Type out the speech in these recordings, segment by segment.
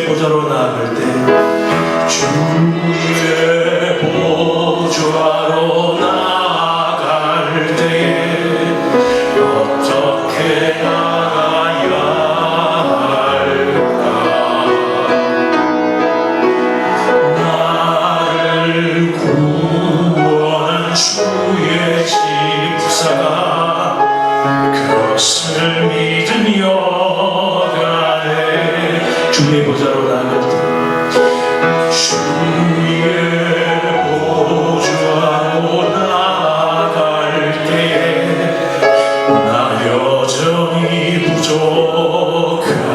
보좌로 나아갈 때 주의 보좌로 나아갈 때 어떻게 나가야 할까? 나를 구원한 주의 집사가 그것을 믿으며 가네. 주의 보좌로 나아갈 때 주의 보좌로 나아갈 때에 나 여전히 부족하나.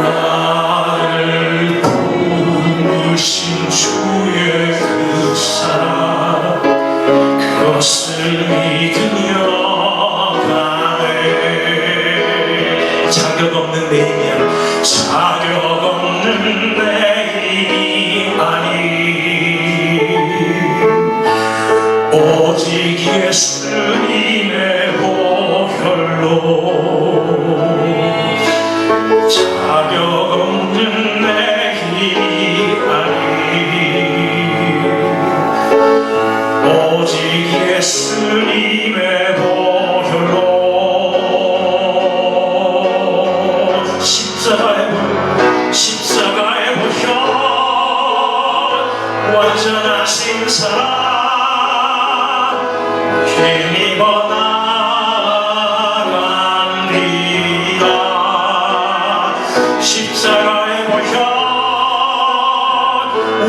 나를 부르신 주의 그 사랑 그것을 믿으며 자격 없는 내 힘이야. 자격 없는 내 힘이 아니 오직 예수님의 보혈로. 자격 없는 내 힘이 아니 오직 예수님의 보혈로. 십자가의 보혈 완전하신 사랑 힘입어 나갑니다. 십자가의 보혈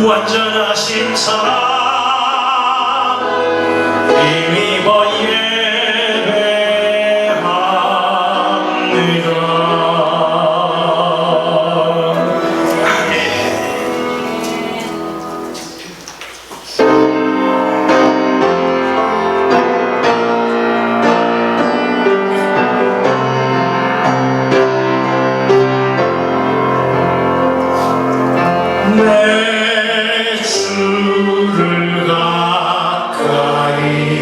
완전하신 사랑 힘입어 예배합니다. 내 주를 가까이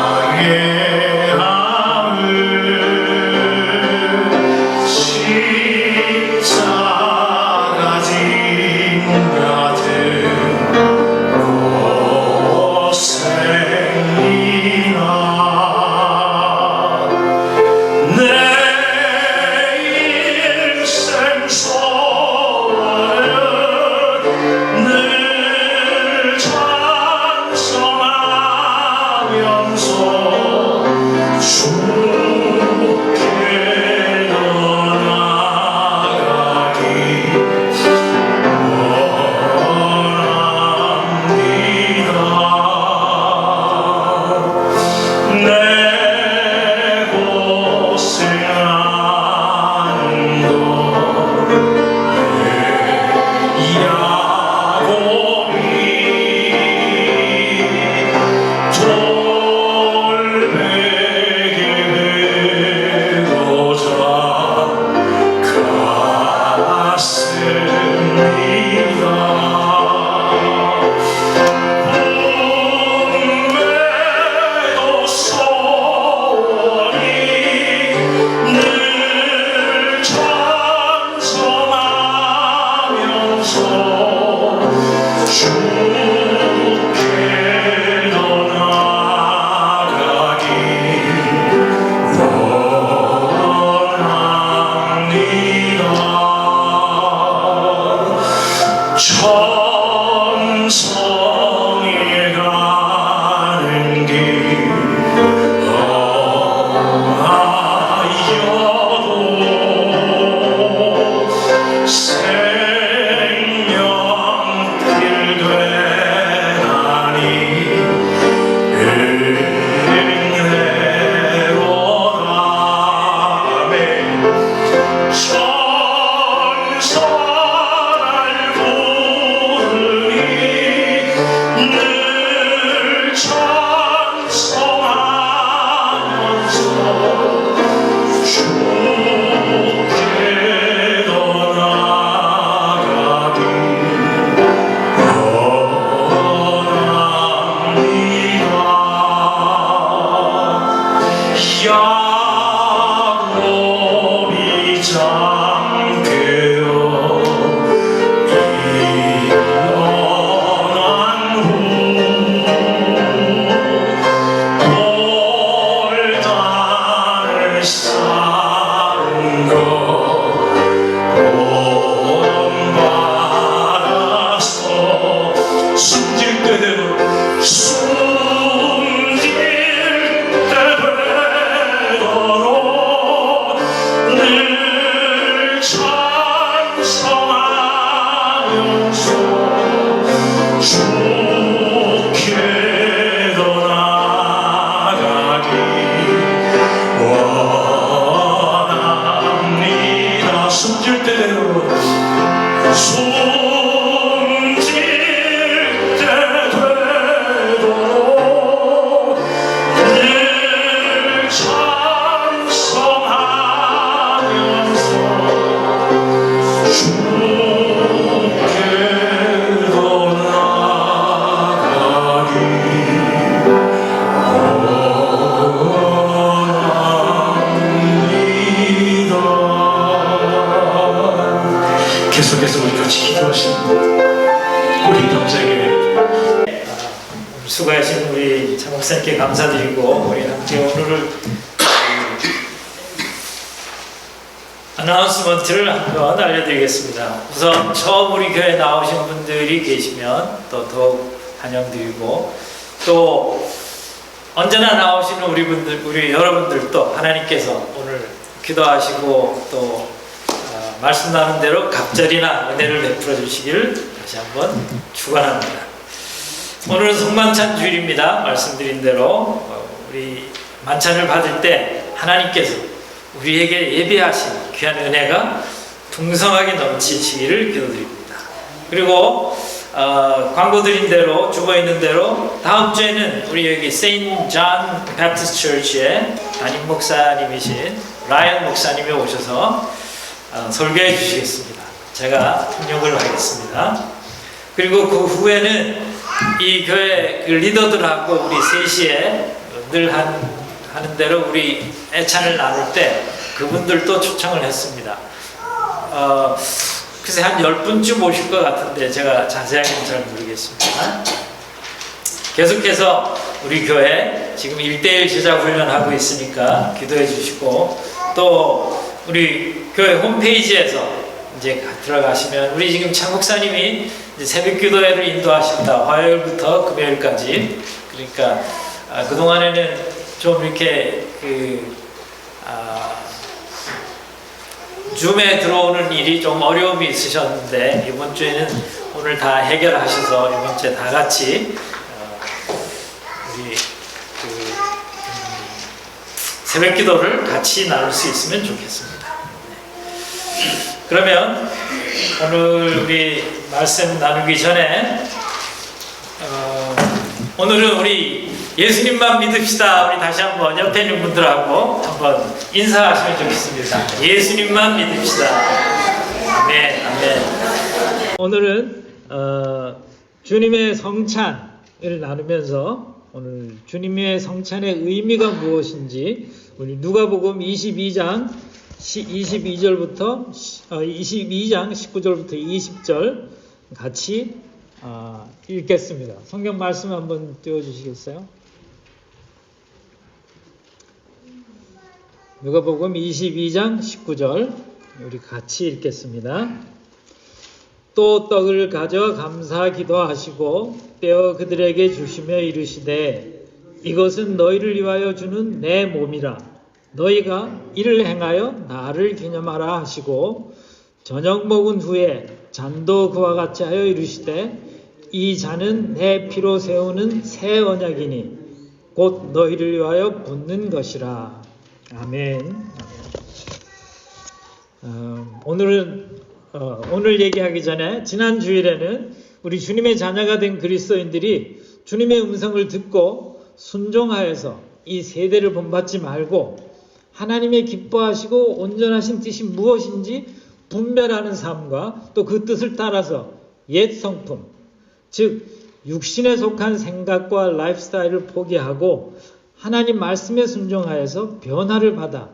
하게 하는 십자가 진 같은 고생이나 내 인생 속 사는 것 본받아서 숨질 때 되도록 늘 찬송하면서 주께 더 나아가기 원합니다. 숨질 때 되도록 계속해서 우리 같이 기도하시는 우리 경제교회 수고하신 우리 차 목사님께 감사드리고 우리 함께 오늘을 아나운스먼트를 한번 알려드리겠습니다. 우선 처음 우리 교회에 나오신 분들이 계시면 또 더욱 환영드리고 또 언제나 나오시는 우리 여러분들도 하나님께서 오늘 기도하시고 또 말씀 나눈 대로 갑절이나 은혜를 베풀어 주시기를 다시 한번 축원합니다. 오늘은 성만찬 주일입니다. 말씀드린 대로 우리 만찬을 받을 때 하나님께서 우리에게 예비하신 귀한 은혜가 풍성하게 넘치시기를 기도드립니다. 그리고 광고 드린 대로 주고 있는 대로 다음 주에는 우리 여기 세인트 존 베프티스트 처치의 담임 목사님이신 라이언 목사님이 오셔서 설교해 주시겠습니다. 제가 통역을 하겠습니다. 그리고 그 후에는 이 교회 그 리더들하고 우리 3시에 늘 하는 대로 우리 애찬을 나눌 때 그분들도 초청을 했습니다. 글쎄 한 10분쯤 오실 것 같은데 제가 자세하게는 잘 모르겠습니다. 계속해서 우리 교회 지금 1:1 제자 훈련하고 있으니까 기도해 주시고 또 우리 교회 홈페이지에서 이제 들어가시면 우리 지금 차 목사님이 이제 새벽 기도회를 인도하신다. 화요일부터 금요일까지. 그러니까 그동안에는 좀 이렇게 줌에 들어오는 일이 좀 어려움이 있으셨는데 이번 주에는 오늘 다 해결하셔서 이번 주에 다 같이 우리 새벽 기도를 같이 나눌 수 있으면 좋겠습니다. 그러면 오늘 우리 말씀 나누기 전에 오늘은 우리 예수님만 믿읍시다. 우리 다시 한번 옆에 있는 분들하고 한번 인사하시면 좋겠습니다. 예수님만 믿읍시다. 아멘, 아멘. 오늘은 주님의 성찬을 나누면서 오늘 주님의 성찬의 의미가 무엇인지 우리 누가복음 22장 22장 19절부터 20절 같이 읽겠습니다. 성경 말씀 한번 띄워주시겠어요? 누가복음 22장 19절 우리 같이 읽겠습니다. 또 떡을 가져 감사 기도하시고 떼어 그들에게 주시며 이르시되 이것은 너희를 위하여 주는 내 몸이라. 너희가 이를 행하여 나를 기념하라 하시고 저녁 먹은 후에 잔도 그와 같이 하여 이르시되 이 잔은 내 피로 세우는 새 언약이니 곧 너희를 위하여 붓는 것이라. 아멘. 오늘 얘기하기 전에 지난 주일에는 우리 주님의 자녀가 된 그리스도인들이 주님의 음성을 듣고 순종하여서 이 세대를 본받지 말고 하나님의 기뻐하시고 온전하신 뜻이 무엇인지 분별하는 삶과 또 그 뜻을 따라서 옛 성품, 즉 육신에 속한 생각과 라이프 스타일을 포기하고 하나님 말씀에 순종하여서 변화를 받아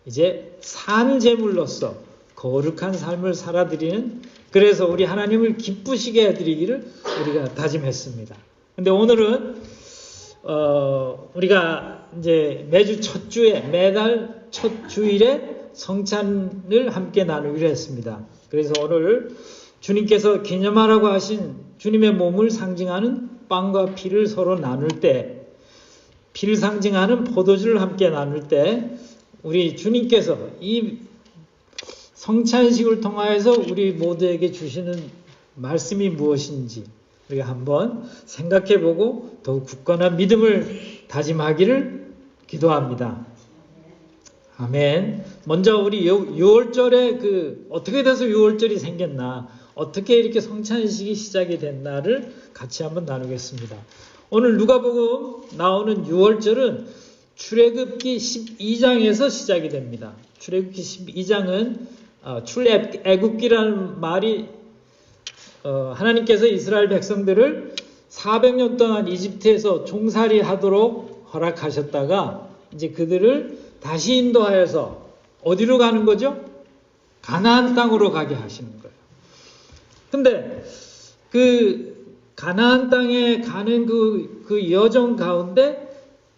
이제 산 제물로서 거룩한 삶을 살아드리는, 그래서 우리 하나님을 기쁘시게 해드리기를 우리가 다짐했습니다. 근데 오늘은 우리가 이제 매주 첫 주에, 매달 첫 첫 주일에 성찬을 함께 나누기로 했습니다. 그래서 오늘 주님께서 기념하라고 하신 주님의 몸을 상징하는 빵과 피를 서로 나눌 때, 피를 상징하는 포도주를 함께 나눌 때 우리 주님께서 이 성찬식을 통하여서 우리 모두에게 주시는 말씀이 무엇인지 우리가 한번 생각해보고 더욱 굳건한 믿음을 다짐하기를 기도합니다. 아멘. 먼저 우리 6월절에 어떻게 돼서 6월절이 생겼나, 어떻게 이렇게 성찬식이 시작이 됐나를 같이 한번 나누겠습니다. 오늘 누가복음 나오는 6월절은 출애굽기 12장에서 시작이 됩니다. 출애굽기 12장은 출애굽기라는 말이 하나님께서 이스라엘 백성들을 400년 동안 이집트에서 종살이 하도록 허락하셨다가 이제 그들을 다시 인도하여서 어디로 가는 거죠? 가나안 땅으로 가게 하시는 거예요. 근데 그 가나안 땅에 가는 그 여정 가운데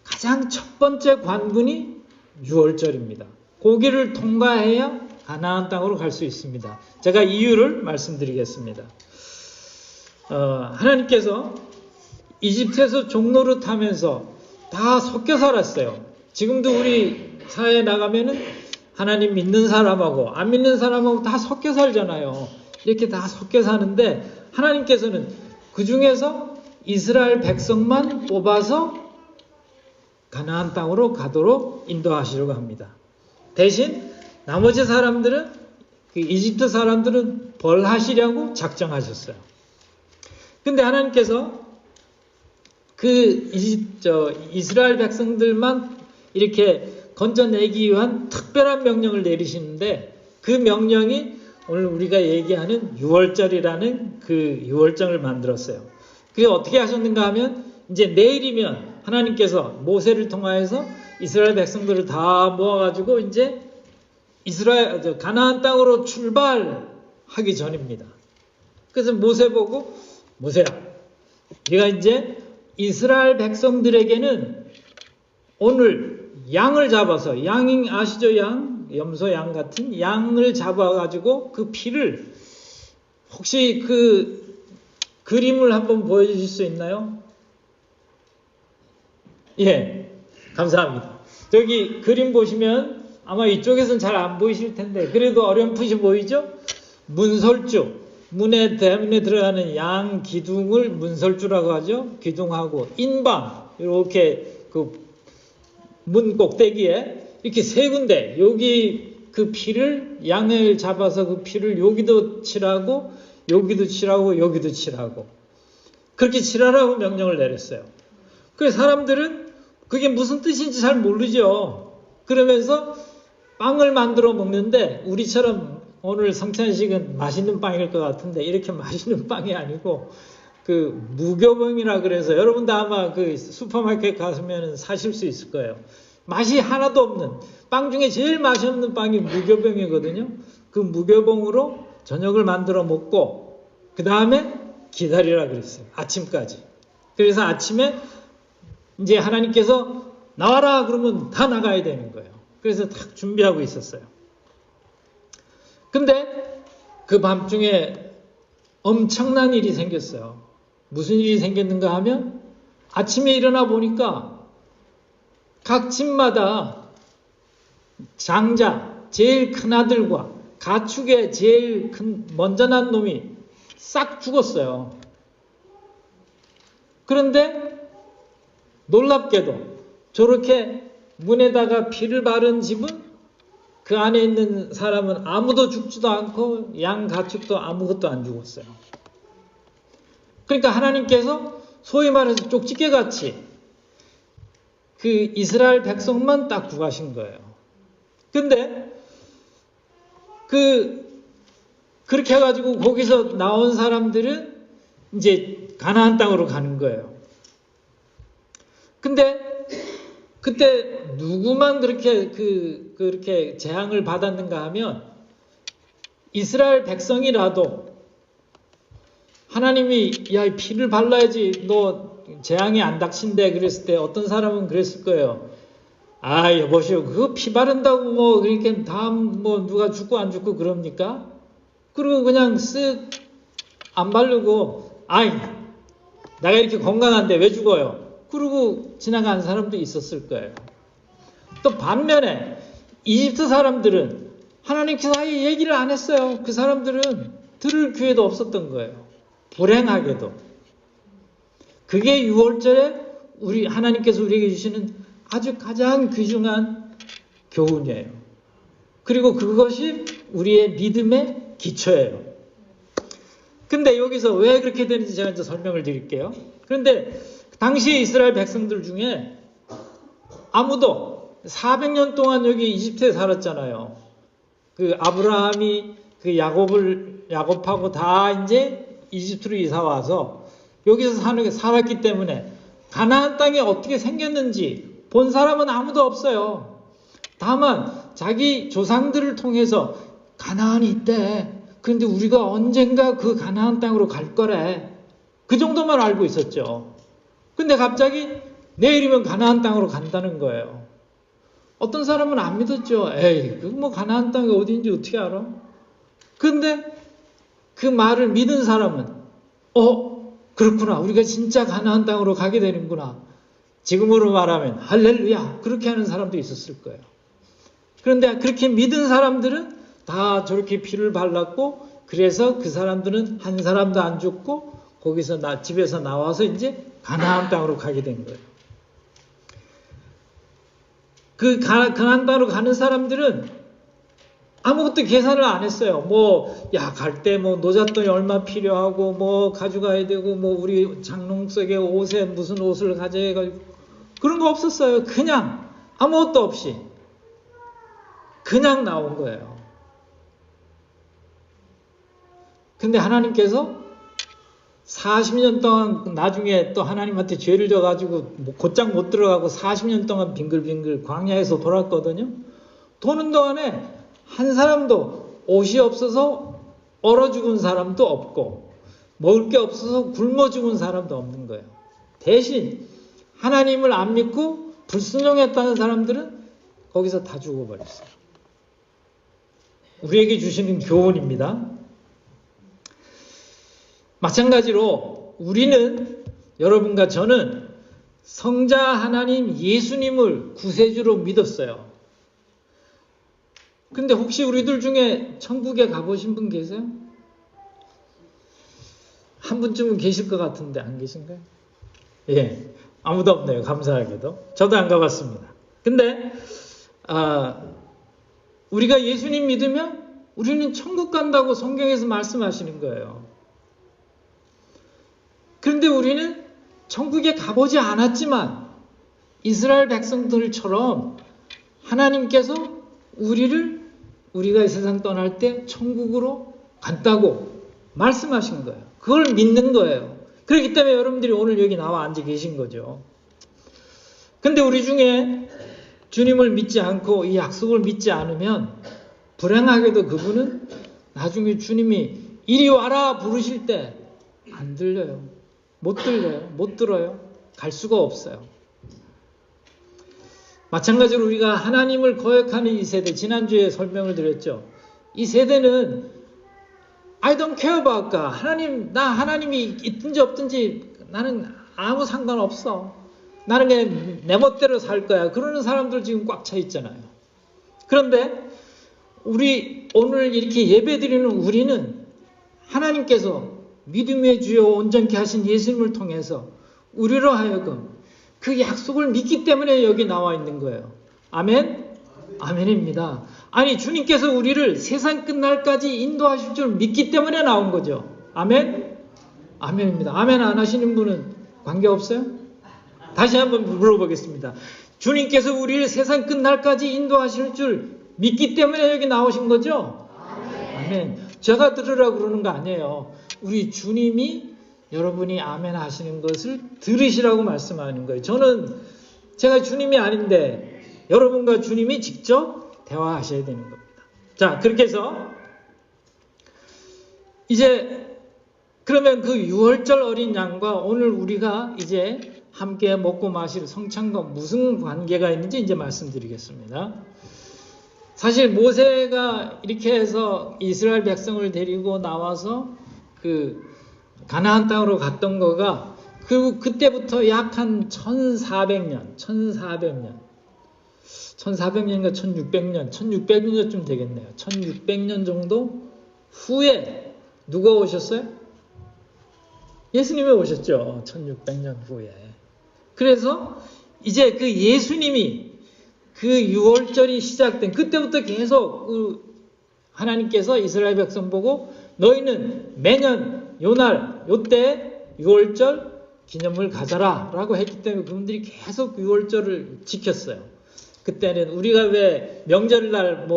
가장 첫 번째 관문이 6월절입니다. 고기를 통과해야 가나안 땅으로 갈 수 있습니다. 제가 이유를 말씀드리겠습니다. 하나님께서 이집트에서 종노릇 하면서 다 섞여 살았어요. 지금도 우리 사회에 나가면은 하나님 믿는 사람하고 안 믿는 사람하고 다 섞여 살잖아요. 이렇게 다 섞여 사는데 하나님께서는 그 중에서 이스라엘 백성만 뽑아서 가나안 땅으로 가도록 인도하시려고 합니다. 대신 나머지 사람들은 그 이집트 사람들은 벌하시려고 작정하셨어요. 근데 하나님께서 이스라엘 백성들만 이렇게 건져내기 위한 특별한 명령을 내리시는데 그 명령이 오늘 우리가 얘기하는 6월절이라는 그 6월절을 만들었어요. 그게 어떻게 하셨는가 하면 이제 내일이면 하나님께서 모세를 통하여서 이스라엘 백성들을 다 모아가지고 이제 가나안 땅으로 출발하기 전입니다. 그래서 모세 보고 모세야, 네가 이제 이스라엘 백성들에게는 오늘 양을 잡아서 양 아시죠? 염소 양 같은 양을 잡아가지고 그 피를 혹시 그 그림을 한번 보여주실 수 있나요? 예, 감사합니다. 저기 그림 보시면 아마 이쪽에서는 잘 안 보이실 텐데 그래도 어렴풋이 보이죠? 문설주, 문에 대문에 들어가는 양 기둥을 문설주라고 하죠. 기둥하고 인방 이렇게 그 문 꼭대기에 이렇게 세 군데 여기 그 피를 양을 잡아서 그 피를 여기도 칠하고 여기도 칠하고 여기도 칠하고 그렇게 칠하라고 명령을 내렸어요. 그래서 사람들은 그게 무슨 뜻인지 잘 모르죠. 그러면서 빵을 만들어 먹는데 우리처럼 오늘 성찬식은 맛있는 빵일 것 같은데 이렇게 맛있는 빵이 아니고 그 무교병이라 그래서 여러분도 아마 그 슈퍼마켓 가시면 사실 수 있을 거예요. 맛이 하나도 없는 빵 중에 제일 맛이 없는 빵이 무교병이거든요. 그 무교병으로 저녁을 만들어 먹고 그 다음에 기다리라 그랬어요. 아침까지. 그래서 아침에 이제 하나님께서 나와라 그러면 다 나가야 되는 거예요. 그래서 딱 준비하고 있었어요. 근데 그 밤중에 엄청난 일이 생겼어요. 무슨 일이 생겼는가 하면 아침에 일어나 보니까 각 집마다 장자, 제일 큰 아들과 가축의 제일 먼저 난 놈이 싹 죽었어요. 그런데 놀랍게도 저렇게 문에다가 피를 바른 집은 그 안에 있는 사람은 아무도 죽지도 않고 양 가축도 아무것도 안 죽었어요. 그러니까 하나님께서 소위 말해서 쪽집게같이 그 이스라엘 백성만 딱 구하신 거예요. 근데 그렇게 해가지고 거기서 나온 사람들은 이제 가나안 땅으로 가는 거예요. 근데 그때 누구만 그렇게 재앙을 받았는가 하면 이스라엘 백성이라도 하나님이 야 피를 발라야지 너 재앙이 안 닥친대 그랬을 때 어떤 사람은 그랬을 거예요. 아, 여보시오, 그거 피 바른다고 뭐, 그러니까 다음 뭐 누가 죽고 안 죽고 그럽니까? 그리고 그냥 쓱 안 바르고, 아이, 내가 이렇게 건강한데 왜 죽어요? 그러고 지나간 사람도 있었을 거예요. 또 반면에 이집트 사람들은 하나님께서 아예 얘기를 안 했어요. 그 사람들은 들을 기회도 없었던 거예요. 불행하게도. 그게 6월절에 하나님께서 우리에게 주시는 아주 가장 귀중한 교훈이에요. 그리고 그것이 우리의 믿음의 기초예요. 근데 여기서 왜 그렇게 되는지 제가 이제 설명을 드릴게요. 그런데 당시 이스라엘 백성들 중에 아무도 400년 동안 여기 이집트에 살았잖아요. 그 아브라함이 그 야곱하고 다 이제 이집트로 이사 와서 여기서 살았기 때문에 가나안 땅이 어떻게 생겼는지 본 사람은 아무도 없어요. 다만 자기 조상들을 통해서 가나안이 있대. 그런데 우리가 언젠가 그 가나안 땅으로 갈 거래. 그 정도만 알고 있었죠. 근데 갑자기 내일이면 가나안 땅으로 간다는 거예요. 어떤 사람은 안 믿었죠. 에이, 그 뭐 가나안 땅이 어디인지 어떻게 알아? 근데 그 말을 믿은 사람은 그렇구나. 우리가 진짜 가나안 땅으로 가게 되는구나. 지금으로 말하면 할렐루야. 그렇게 하는 사람도 있었을 거예요. 그런데 그렇게 믿은 사람들은 다 저렇게 피를 발랐고, 그래서 그 사람들은 한 사람도 안 죽고 거기서 집에서 나와서 이제 가나안 땅으로 가게 된 거예요. 그 가나안 땅으로 가는 사람들은 아무것도 계산을 안 했어요. 갈 때 노잣돈이 얼마 필요하고 가져가야 되고 우리 장롱 속에 옷에 무슨 옷을 가져야 해가지고 그런 거 없었어요. 그냥 아무것도 없이 그냥 나온 거예요. 근데 하나님께서 40년 동안 나중에 또 하나님한테 죄를 져가지고 곧장 못 들어가고 40년 동안 빙글빙글 광야에서 돌았거든요. 도는 동안에 한 사람도 옷이 없어서 얼어 죽은 사람도 없고 먹을 게 없어서 굶어 죽은 사람도 없는 거예요. 대신 하나님을 안 믿고 불순종했다는 사람들은 거기서 다 죽어버렸어요. 우리에게 주시는 교훈입니다. 마찬가지로 우리는, 여러분과 저는 성자 하나님 예수님을 구세주로 믿었어요. 근데 혹시 우리들 중에 천국에 가보신 분 계세요? 한 분쯤은 계실 것 같은데 안 계신가요? 예, 아무도 없네요. 감사하게도. 저도 안 가봤습니다. 근데 우리가 예수님 믿으면 우리는 천국 간다고 성경에서 말씀하시는 거예요. 그런데 우리는 천국에 가보지 않았지만 이스라엘 백성들처럼 하나님께서 우리가 이 세상 떠날 때 천국으로 간다고 말씀하신 거예요. 그걸 믿는 거예요. 그렇기 때문에 여러분들이 오늘 여기 나와 앉아 계신 거죠. 근데 우리 중에 주님을 믿지 않고 이 약속을 믿지 않으면 불행하게도 그분은 나중에 주님이 이리 와라 부르실 때 안 들려요. 못 들려요. 못 들어요. 갈 수가 없어요. 마찬가지로 우리가 하나님을 거역하는 이 세대, 지난주에 설명을 드렸죠. 이 세대는 I don't care about God. 나 하나님이 있든지 없든지 나는 아무 상관없어. 나는 그냥 내 멋대로 살 거야. 그러는 사람들 지금 꽉 차 있잖아요. 그런데 우리 오늘 이렇게 예배드리는 우리는 하나님께서 믿음의 주요 온전케 하신 예수님을 통해서 우리로 하여금 그 약속을 믿기 때문에 여기 나와 있는 거예요. 아멘? 아멘입니다. 아니, 주님께서 우리를 세상 끝날까지 인도하실 줄 믿기 때문에 나온 거죠. 아멘? 아멘입니다. 아멘 안 하시는 분은 관계없어요? 다시 한번 물어보겠습니다. 주님께서 우리를 세상 끝날까지 인도하실 줄 믿기 때문에 여기 나오신 거죠? 아멘. 제가 들으라고 그러는 거 아니에요. 우리 주님이 여러분이 아멘 하시는 것을 들으시라고 말씀하는 거예요. 제가 주님이 아닌데 여러분과 주님이 직접 대화하셔야 되는 겁니다. 자, 그렇게 해서 이제 그러면 그 6월절 어린 양과 오늘 우리가 이제 함께 먹고 마실 성찬과 무슨 관계가 있는지 이제 말씀드리겠습니다. 사실 모세가 이렇게 해서 이스라엘 백성을 데리고 나와서 그 가나안 땅으로 갔던 거가 그때부터 약 한 1400년인가 1600년쯤 되겠네요. 1600년 정도 후에 누가 오셨어요? 예수님이 오셨죠. 1600년 후에. 그래서 이제 그 예수님이 그 6월절이 시작된 그때부터 계속 하나님께서 이스라엘 백성 보고 너희는 매년 요날 요때 6월절 기념을 가져라 라고 했기 때문에 그분들이 계속 6월절을 지켰어요. 그때는 우리가 왜 명절날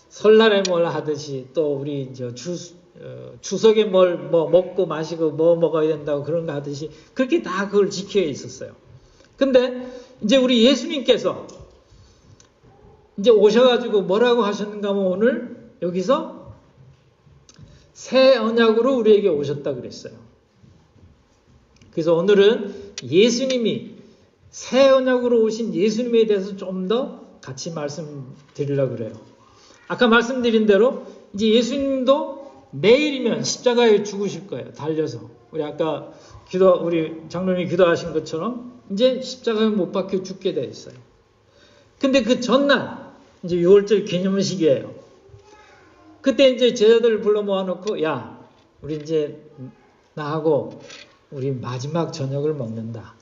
설날에 뭘 하듯이 또 우리 추석에 뭘 먹고 마시고 뭐 먹어야 된다고 그런 거 하듯이 그렇게 다 그걸 지켜 있었어요. 근데 이제 우리 예수님께서 이제 오셔가지고 뭐라고 하셨는가 하면 오늘 여기서 새 언약으로 우리에게 오셨다 그랬어요. 그래서 오늘은 예수님이 새 언약으로 오신 예수님에 대해서 좀 더 같이 말씀드리려고 그래요. 아까 말씀드린 대로 이제 예수님도 내일이면 십자가에 죽으실 거예요. 달려서. 우리 아까 우리 장로님이 기도하신 것처럼 이제 십자가에 못 박혀 죽게 돼 있어요. 근데 그 전날 이제 6월절 기념식이에요. 그때 이제 제자들을 불러 모아놓고 야, 우리 이제 나하고 우리 마지막 저녁을 먹는다.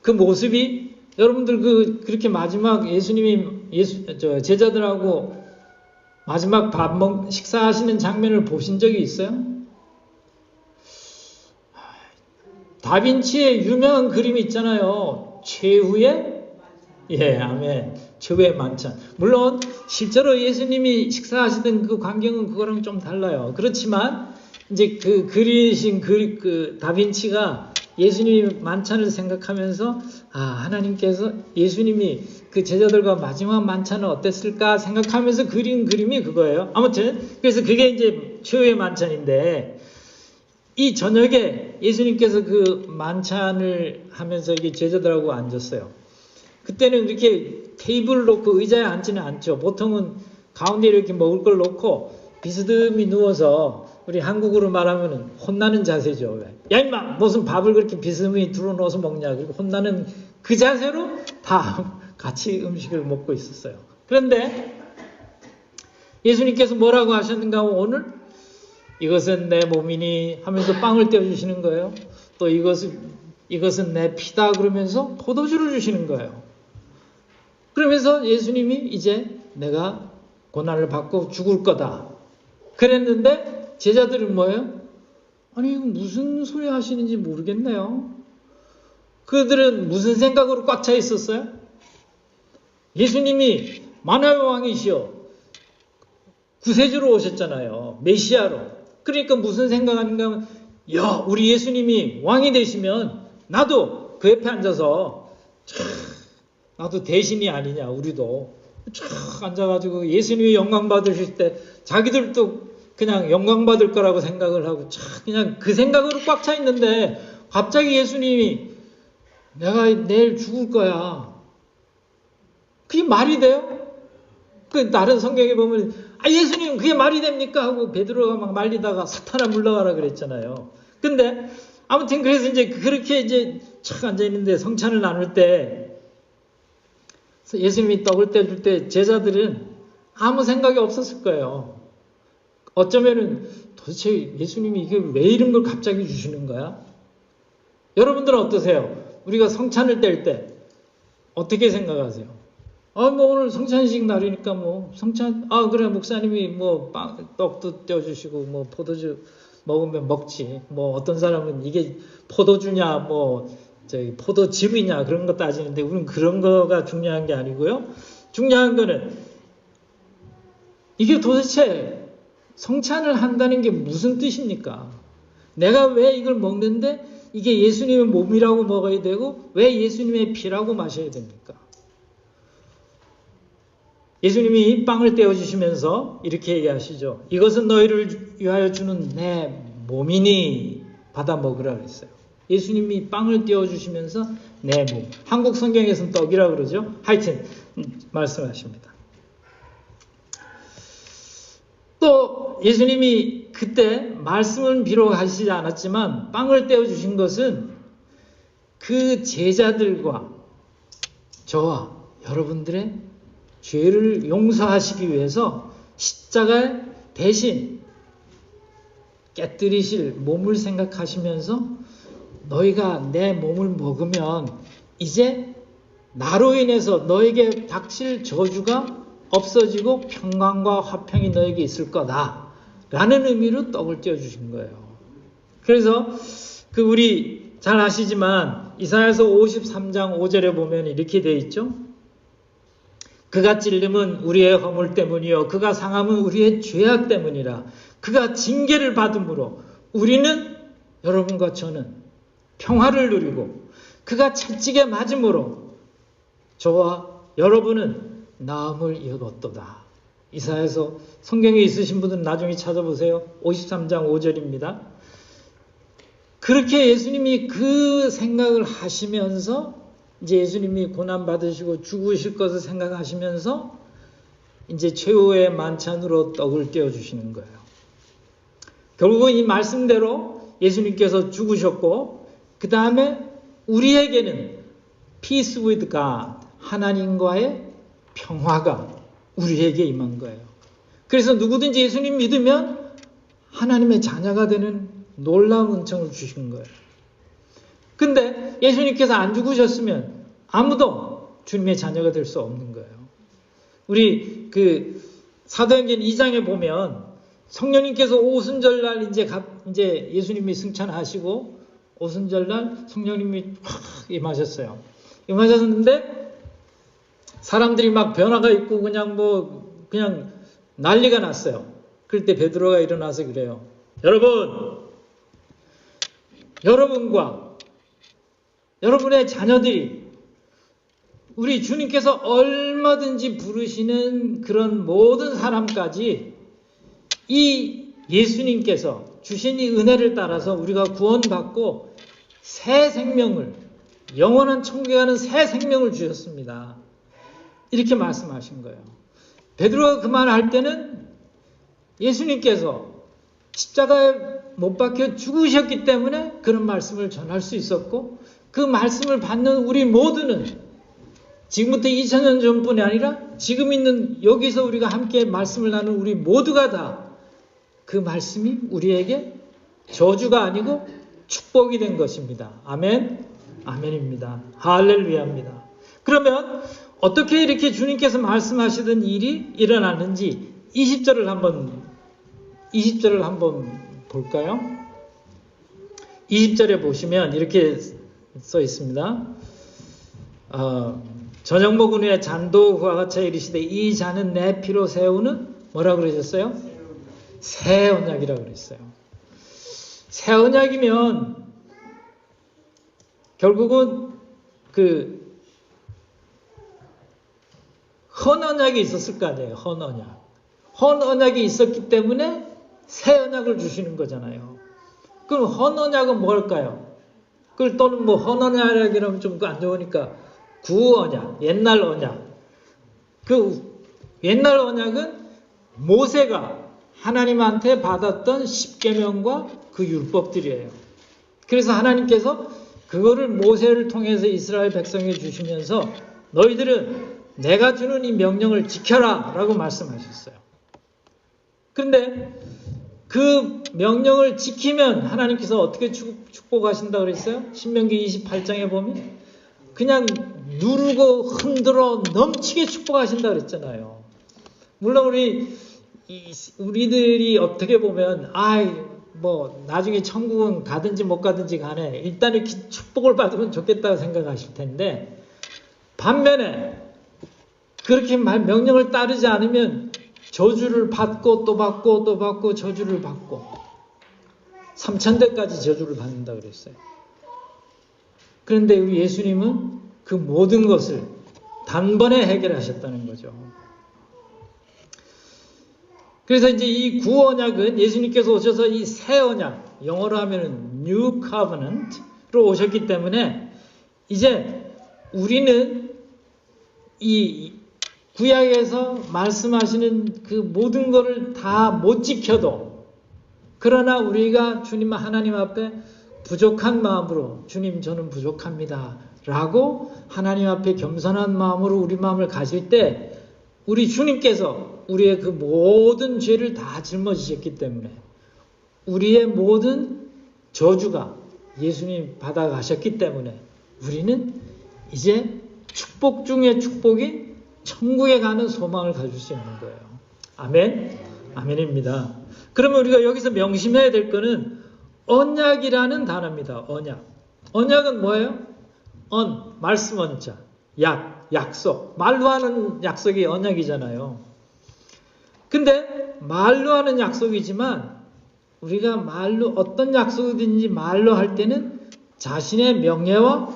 그 모습이 여러분들 그렇게 마지막 제자들하고 마지막 식사하시는 장면을 보신 적이 있어요? 다빈치의 유명한 그림이 있잖아요. 최후의 아멘. 최후의 만찬. 물론 실제로 예수님이 식사하시던 그 광경은 그거랑 좀 달라요. 그렇지만 이제 그 그리신 그 다빈치가 예수님이 만찬을 생각하면서 하나님께서 예수님이 그 제자들과 마지막 만찬은 어땠을까 생각하면서 그린 그림이 그거예요. 아무튼 그래서 그게 이제 최후의 만찬인데 이 저녁에 예수님께서 그 만찬을 하면서 이게 제자들하고 앉았어요. 그때는 이렇게 테이블을 놓고 의자에 앉지는 않죠. 보통은 가운데 이렇게 먹을 걸 놓고 비스듬히 누워서 우리 한국으로 말하면 혼나는 자세죠. 야 임마 무슨 밥을 그렇게 비스듬히 들어놓아서 먹냐. 그리고 혼나는 그 자세로 다 같이 음식을 먹고 있었어요. 그런데 예수님께서 뭐라고 하셨는가 하면 오늘 이것은 내 몸이니 하면서 빵을 떼어주시는 거예요. 또 이것은 내 피다 그러면서 포도주를 주시는 거예요. 그러면서 예수님이 이제 내가 고난을 받고 죽을 거다. 그랬는데 제자들은 뭐예요? 아니 이거 무슨 소리 하시는지 모르겠네요. 그들은 무슨 생각으로 꽉 차 있었어요? 예수님이 만화의 왕이시여 구세주로 오셨잖아요. 메시아로. 그러니까 무슨 생각하는가 하면 야 우리 예수님이 왕이 되시면 나도 그 옆에 앉아서 나도 대신이 아니냐 우리도 쫙 앉아가지고 예수님이 영광 받으실 때 자기들도 그냥 영광 받을 거라고 생각을 하고 그냥 그 생각으로 꽉 차 있는데 갑자기 예수님이 내가 내일 죽을 거야. 그게 말이 돼요? 그 다른 성경에 보면 예수님 그게 말이 됩니까? 하고 베드로가 막 말리다가 사탄아 물러가라 그랬잖아요. 근데 아무튼 그래서 이제 그렇게 이제 착 앉아 있는데 성찬을 나눌 때 예수님이 떡을 떼줄 때 제자들은 아무 생각이 없었을 거예요. 어쩌면은 도대체 예수님이 이게 왜 이런 걸 갑자기 주시는 거야? 여러분들은 어떠세요? 우리가 성찬을 뗄 때 어떻게 생각하세요? 뭐 오늘 성찬식 날이니까 뭐 성찬 그래 목사님이 뭐 떡도 떼어주시고 뭐 포도주 먹으면 먹지. 뭐 어떤 사람은 이게 포도주냐 뭐 포도즙이냐 그런 거 따지는데 우리는 그런 거가 중요한 게 아니고요. 중요한 거는 이게 도대체 성찬을 한다는 게 무슨 뜻입니까? 내가 왜 이걸 먹는데 이게 예수님의 몸이라고 먹어야 되고 왜 예수님의 피라고 마셔야 됩니까? 예수님이 빵을 떼어주시면서 이렇게 얘기하시죠. 이것은 너희를 위하여 주는 내 몸이니 받아 먹으라 그랬어요. 예수님이 빵을 떼어주시면서 내 몸. 한국 성경에서는 떡이라 그러죠. 하여튼 말씀하십니다. 또 예수님이 그때 말씀은 비록 하시지 않았지만 빵을 떼어주신 것은 그 제자들과 저와 여러분들의 죄를 용서하시기 위해서 십자가에 대신 깨뜨리실 몸을 생각하시면서 너희가 내 몸을 먹으면 이제 나로 인해서 너에게 닥칠 저주가 없어지고 평강과 화평이 너에게 있을 거다 라는 의미로 떡을 떼어주신 거예요. 그래서 우리 잘 아시지만 이사야서 53장 5절에 보면 이렇게 되어 있죠. 그가 찔림은 우리의 허물 때문이요 그가 상함은 우리의 죄악 때문이라. 그가 징계를 받음으로 우리는, 여러분과 저는 평화를 누리고 그가 채찍에 맞음으로 저와 여러분은 나음을 입었도다. 이사야서 성경에 있으신 분들은 나중에 찾아보세요. 53장 5절입니다. 그렇게 예수님이 그 생각을 하시면서 이제 예수님이 고난받으시고 죽으실 것을 생각하시면서 이제 최후의 만찬으로 떡을 떼어주시는 거예요. 결국은 이 말씀대로 예수님께서 죽으셨고 그 다음에 우리에게는 peace with God, 하나님과의 평화가 우리에게 임한 거예요. 그래서 누구든지 예수님 믿으면 하나님의 자녀가 되는 놀라운 은총을 주신 거예요. 근데 예수님께서 안 죽으셨으면 아무도 주님의 자녀가 될 수 없는 거예요. 우리 사도행전 2장에 보면 성령님께서 오순절날 이제 예수님이 승천하시고 오순절날 성령님이 확 임하셨어요. 임하셨는데 사람들이 막 변화가 있고 그냥 난리가 났어요. 그럴 때 베드로가 일어나서 그래요. 여러분과 여러분의 자녀들이 우리 주님께서 얼마든지 부르시는 그런 모든 사람까지 이 예수님께서 주신 이 은혜를 따라서 우리가 구원받고 새 생명을, 영원한 천국에 가는 새 생명을 주셨습니다. 이렇게 말씀하신 거예요. 베드로가 그 말을 할 때는 예수님께서 십자가에 못 박혀 죽으셨기 때문에 그런 말씀을 전할 수 있었고 그 말씀을 받는 우리 모두는 지금부터 2000년 전뿐이 아니라 지금 있는 여기서 우리가 함께 말씀을 나누는 우리 모두가 다 그 말씀이 우리에게 저주가 아니고 축복이 된 것입니다. 아멘. 아멘입니다. 할렐루야입니다. 그러면 어떻게 이렇게 주님께서 말씀하시던 일이 일어났는지 20절을 한번 볼까요? 20절에 보시면 이렇게 써 있습니다. 저녁 먹은 후에 잔도 그와 같이 이르시되 이 잔은 내 피로 세우는 뭐라 그러셨어요? 새 언약이라고 그랬어요. 새 언약이면 결국은 헌 언약이 있었을 거 아니에요. 헌 언약이 있었기 때문에 새 언약을 주시는 거잖아요. 그럼 헌 언약은 뭘까요? 또는 헌 언약이라면 좀 안 좋으니까 구 언약, 옛날 언약. 옛날 언약은 모세가 하나님한테 받았던 십계명과 그 율법들이에요. 그래서 하나님께서 그거를 모세를 통해서 이스라엘 백성에게 주시면서 너희들은 내가 주는 이 명령을 지켜라 라고 말씀하셨어요. 그런데 그 명령을 지키면 하나님께서 어떻게 축복하신다고 그랬어요? 신명기 28장에 보면 그냥 누르고 흔들어 넘치게 축복하신다고 그랬잖아요. 물론 우리들이 어떻게 보면 나중에 천국은 가든지 못 가든지 간에 일단 이렇게 축복을 받으면 좋겠다고 생각하실 텐데 반면에 그렇게 명령을 따르지 않으면 저주를 받고 또 받고 또 받고 저주를 받고 3000대까지 저주를 받는다고 그랬어요. 그런데 우리 예수님은 그 모든 것을 단번에 해결하셨다는 거죠. 그래서 이제 이 구언약은 예수님께서 오셔서 이 새 언약, 영어로 하면은 New Covenant로 오셨기 때문에 이제 우리는 이 구약에서 말씀하시는 그 모든 것을 다 못 지켜도 그러나 우리가 주님 하나님 앞에 부족한 마음으로 주님 저는 부족합니다 라고 하나님 앞에 겸손한 마음으로 우리 마음을 가질 때 우리 주님께서 우리의 그 모든 죄를 다 짊어지셨기 때문에 우리의 모든 저주가 예수님 받아가셨기 때문에 우리는 이제 축복 중에 축복인 천국에 가는 소망을 가질 수 있는 거예요. 아멘? 아멘입니다. 그러면 우리가 여기서 명심해야 될 거는 언약이라는 단어입니다. 언약. 언약은 뭐예요? 말씀 원자. 약속. 말로 하는 약속이 언약이잖아요. 근데 말로 하는 약속이지만 우리가 말로 어떤 약속이든지 말로 할 때는 자신의 명예와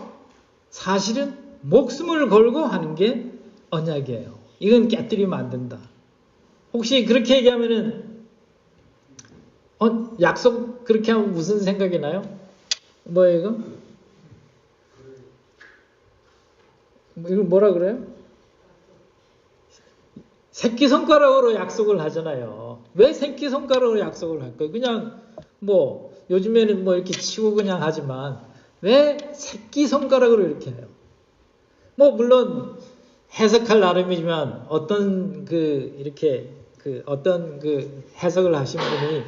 사실은 목숨을 걸고 하는 게 언약이에요. 이건 깨뜨리면 안 된다. 혹시 그렇게 얘기하면은 약속 그렇게 하면 무슨 생각이 나요? 뭐예요 이거? 이거 뭐라 그래요? 새끼손가락으로 약속을 하잖아요. 왜 새끼손가락으로 약속을 할까요? 그냥 뭐 요즘에는 뭐 이렇게 치고 그냥 하지만 왜 새끼손가락으로 이렇게 해요? 뭐 물론 해석할 나름이지만 어떤 어떤 해석을 하신 분이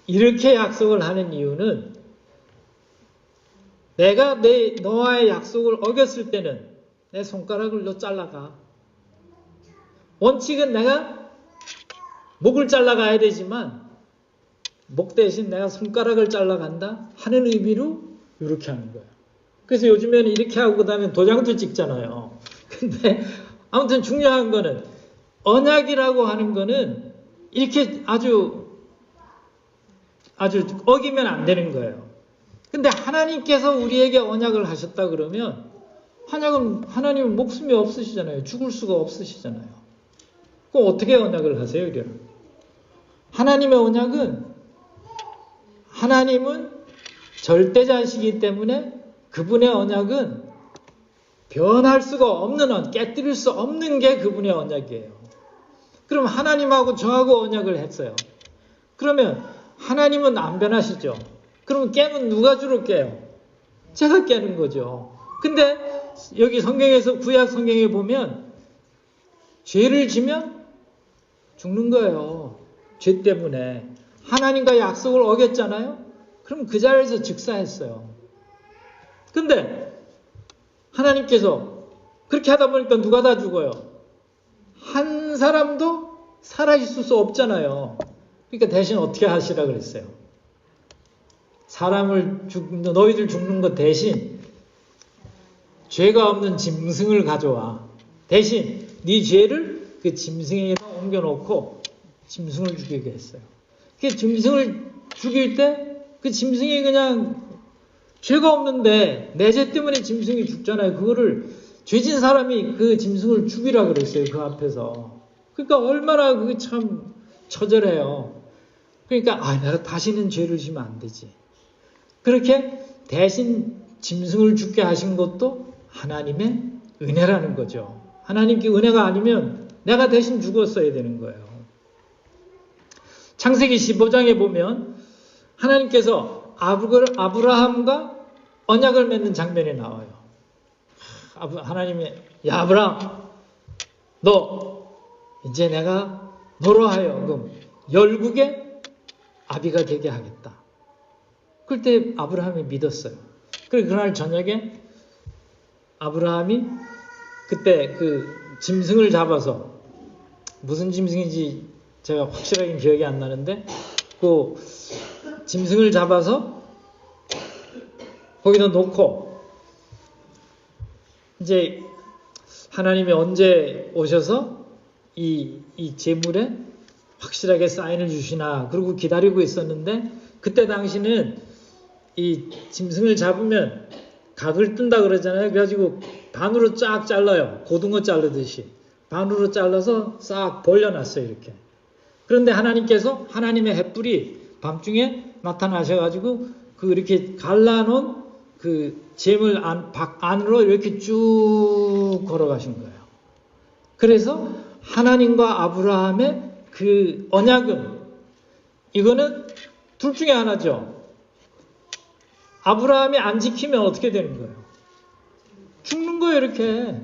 이렇게 약속을 하는 이유는 내가 너와의 약속을 어겼을 때는 내 손가락을 너 잘라가. 원칙은 내가 목을 잘라가야 되지만 목 대신 내가 손가락을 잘라간다 하는 의미로 이렇게 하는 거예요. 그래서 요즘에는 이렇게 하고 그다음에 도장도 찍잖아요. 근데 아무튼 중요한 거는 언약이라고 하는 거는 이렇게 아주 어기면 안 되는 거예요. 근데 하나님께서 우리에게 언약을 하셨다 그러면 하나님은 목숨이 없으시잖아요. 죽을 수가 없으시잖아요. 그럼 어떻게 언약을 하세요? 이래는 하나님의 언약은 하나님은 절대자시기 때문에 그분의 언약은 변할 수가 없는 깨뜨릴 수 없는 게 그분의 언약이에요. 그럼 하나님하고 저하고 언약을 했어요. 그러면 하나님은 안 변하시죠. 그러면 깨면 누가 주로 깨요? 제가 깨는 거죠. 근데 여기 성경에서 구약 성경에 보면 죄를 지면 죽는 거예요. 죄 때문에. 하나님과 약속을 어겼잖아요. 그럼 그 자리에서 즉사했어요. 근데 하나님께서 그렇게 하다 보니까 누가 다 죽어요? 한 사람도 살아있을 수 없잖아요. 그러니까 대신 어떻게 하시라 그랬어요? 너희들 죽는 것 대신 죄가 없는 짐승을 가져와. 대신 네 죄를 그 짐승에다 옮겨놓고 짐승을 죽이게 했어요. 그 짐승을 죽일 때 그 짐승이 그냥 죄가 없는데 내 죄 때문에 짐승이 죽잖아요. 그거를 죄진 사람이 그 짐승을 죽이라 그랬어요. 그 앞에서. 그러니까 얼마나 그게 참 처절해요. 그러니까 내가 다시는 죄를 지면 안 되지. 그렇게 대신 짐승을 죽게 하신 것도 하나님의 은혜라는 거죠. 하나님께 은혜가 아니면 내가 대신 죽었어야 되는 거예요. 창세기 15장에 보면 하나님께서 아브라함과 언약을 맺는 장면이 나와요. 하나님이 야 아브라함 너 이제 내가 너로 하여금 열국의 아비가 되게 하겠다. 그때 아브라함이 믿었어요. 그리고 그날 저녁에 아브라함이 그때 그 짐승을 잡아서 무슨 짐승인지 제가 확실하게 기억이 안 나는데 그 짐승을 잡아서 거기다 놓고 이제 하나님이 언제 오셔서 이 제물에 확실하게 사인을 주시나 그러고 기다리고 있었는데 그때 당시는 이 짐승을 잡으면 각을 뜬다 그러잖아요. 그래가지고 반으로 쫙 잘라요. 고등어 자르듯이 반으로 잘라서 싹 벌려놨어요. 이렇게. 그런데 하나님께서 하나님의 횃불이 밤중에 나타나셔가지고 그 이렇게 갈라놓은 그 재물 안으로 이렇게 쭉 걸어가신 거예요. 그래서 하나님과 아브라함의 그 언약은 이거는 둘 중에 하나죠. 아브라함이 안 지키면 어떻게 되는 거예요? 죽는 거예요, 이렇게.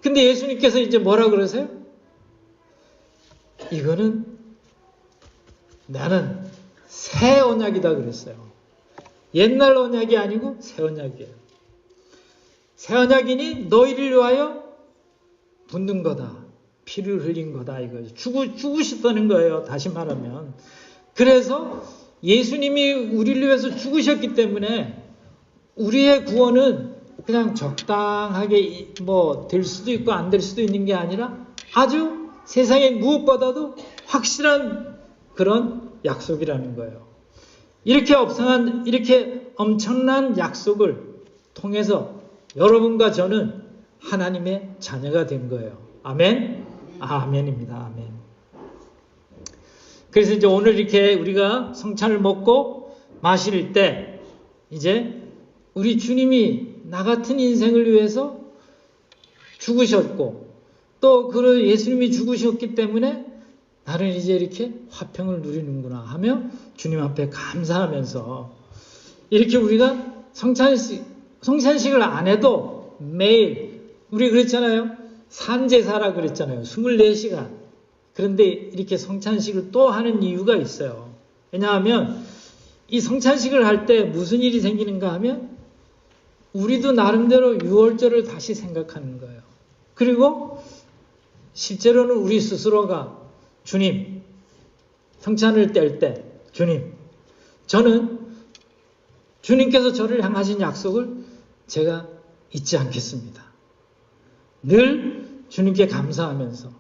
근데 예수님께서 이제 뭐라 그러세요? 이거는 나는 새 언약이다 그랬어요. 옛날 언약이 아니고 새 언약이에요. 새 언약이니 너희를 위하여 붙는 거다. 피를 흘린 거다 이거죠. 죽으셨다는 거예요. 다시 말하면. 그래서 예수님이 우리를 위해서 죽으셨기 때문에 우리의 구원은 그냥 적당하게 뭐 될 수도 있고 안 될 수도 있는 게 아니라 아주 세상에 무엇보다도 확실한 그런 약속이라는 거예요. 이렇게 엄청난 약속을 통해서 여러분과 저는 하나님의 자녀가 된 거예요. 아멘? 아멘입니다. 아멘. 그래서 이제 오늘 이렇게 우리가 성찬을 먹고 마실 때 이제 우리 주님이 나 같은 인생을 위해서 죽으셨고 또 그 예수님이 죽으셨기 때문에 나는 이제 이렇게 화평을 누리는구나 하며 주님 앞에 감사하면서 이렇게 우리가 성찬식을 안 해도 매일 우리 그랬잖아요. 산제사라 그랬잖아요. 24시간. 그런데 이렇게 성찬식을 또 하는 이유가 있어요. 왜냐하면 이 성찬식을 할 때 무슨 일이 생기는가 하면 우리도 나름대로 유월절을 다시 생각하는 거예요. 그리고 실제로는 우리 스스로가 주님, 성찬을 뗄 때 주님, 저는 주님께서 저를 향하신 약속을 제가 잊지 않겠습니다. 늘 주님께 감사하면서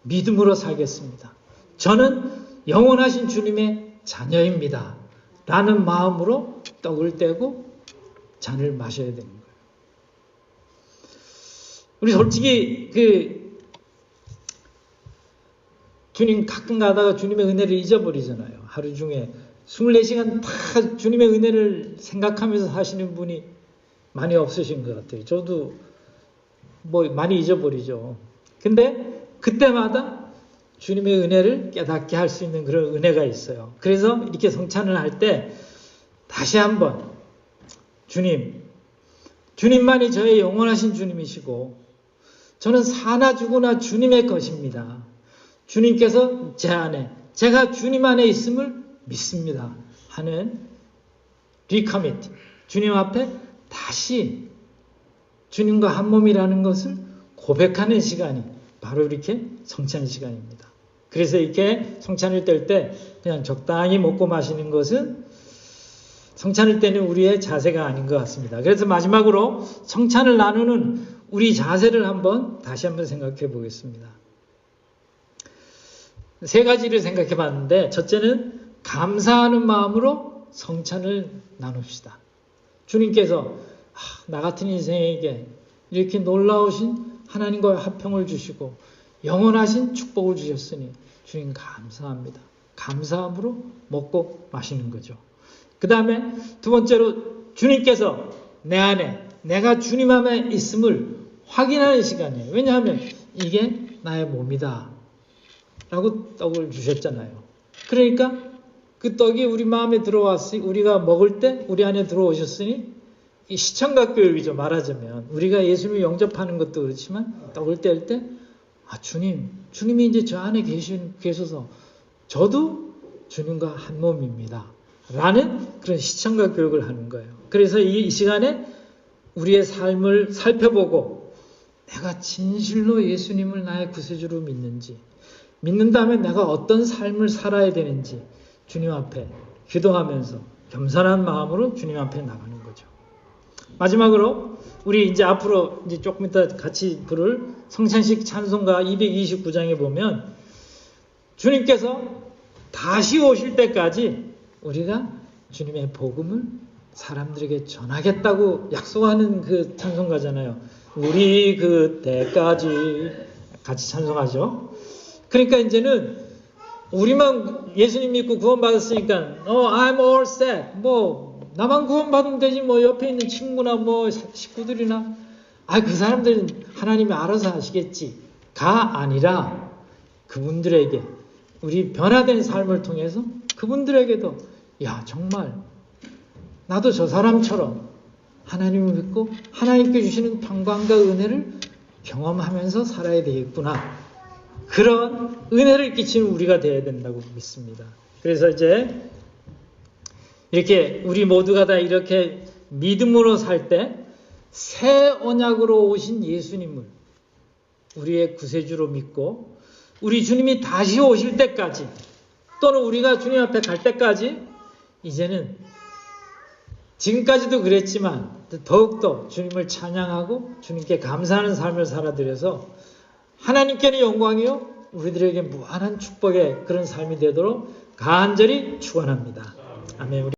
믿음으로 살겠습니다. 저는 영원하신 주님의 자녀입니다. 라는 마음으로 떡을 떼고 잔을 마셔야 되는 거예요. 우리 솔직히 주님 가끔 가다가 주님의 은혜를 잊어버리잖아요. 하루 중에 24시간 다 주님의 은혜를 생각하면서 사시는 분이 많이 없으신 것 같아요. 저도 뭐 많이 잊어버리죠. 근데 그때마다 주님의 은혜를 깨닫게 할 수 있는 그런 은혜가 있어요. 그래서 이렇게 성찬을 할 때 다시 한번 주님만이 저의 영원하신 주님이시고 저는 사나 죽으나 주님의 것입니다. 주님께서 제 안에, 제가 주님 안에 있음을 믿습니다. 하는 리커미트, 주님 앞에 다시 주님과 한 몸이라는 것을 고백하는 시간이 바로 이렇게 성찬 시간입니다. 그래서 이렇게 성찬을 뗄 때 그냥 적당히 먹고 마시는 것은 성찬을 때는 우리의 자세가 아닌 것 같습니다. 그래서 마지막으로 성찬을 나누는 우리 자세를 다시 한번 생각해 보겠습니다. 세 가지를 생각해 봤는데 첫째는 감사하는 마음으로 성찬을 나눕시다. 주님께서 나 같은 인생에게 이렇게 놀라우신 하나님과의 화평을 주시고 영원하신 축복을 주셨으니 주님 감사합니다. 감사함으로 먹고 마시는 거죠. 그 다음에 두 번째로 주님께서 내 안에 내가 주님 안에 있음을 확인하는 시간이에요. 왜냐하면 이게 나의 몸이다 라고 떡을 주셨잖아요. 그러니까 그 떡이 우리 마음에 들어왔으니 우리가 먹을 때 우리 안에 들어오셨으니 이 시청각 교육이죠. 말하자면 우리가 예수님을 영접하는 것도 그렇지만 떡을 뗄 때 주님이 이제 저 안에 계셔서 저도 주님과 한 몸입니다 라는 그런 시청각 교육을 하는 거예요. 그래서 이 시간에 우리의 삶을 살펴보고 내가 진실로 예수님을 나의 구세주로 믿는다면 내가 어떤 삶을 살아야 되는지 주님 앞에 기도하면서 겸손한 마음으로 주님 앞에 나가는 거죠. 마지막으로 우리 이제 앞으로 이제 조금 이따 같이 부를 성찬식 찬송가 229장에 보면 주님께서 다시 오실 때까지 우리가 주님의 복음을 사람들에게 전하겠다고 약속하는 그 찬송가잖아요. 우리 그때까지 같이 찬송하죠. 그러니까 이제는 우리만 예수님 믿고 구원받았으니까 I'm all set. 뭐 나만 구원받으면 되지 뭐 옆에 있는 친구나 뭐 식구들이나 그 사람들은 하나님이 알아서 하시겠지가 아니라 그분들에게 우리 변화된 삶을 통해서 그분들에게도 야 정말 나도 저 사람처럼 하나님을 믿고 하나님께 주시는 평강과 은혜를 경험하면서 살아야 되겠구나. 그런 은혜를 끼치는 우리가 되어야 된다고 믿습니다. 그래서 이제 이렇게 우리 모두가 다 이렇게 믿음으로 살 때 새 언약으로 오신 예수님을 우리의 구세주로 믿고 우리 주님이 다시 오실 때까지 또는 우리가 주님 앞에 갈 때까지 이제는 지금까지도 그랬지만 더욱더 주님을 찬양하고 주님께 감사하는 삶을 살아드려서 하나님께는 영광이요 우리들에게 무한한 축복의 그런 삶이 되도록 간절히 축원합니다. 아멘.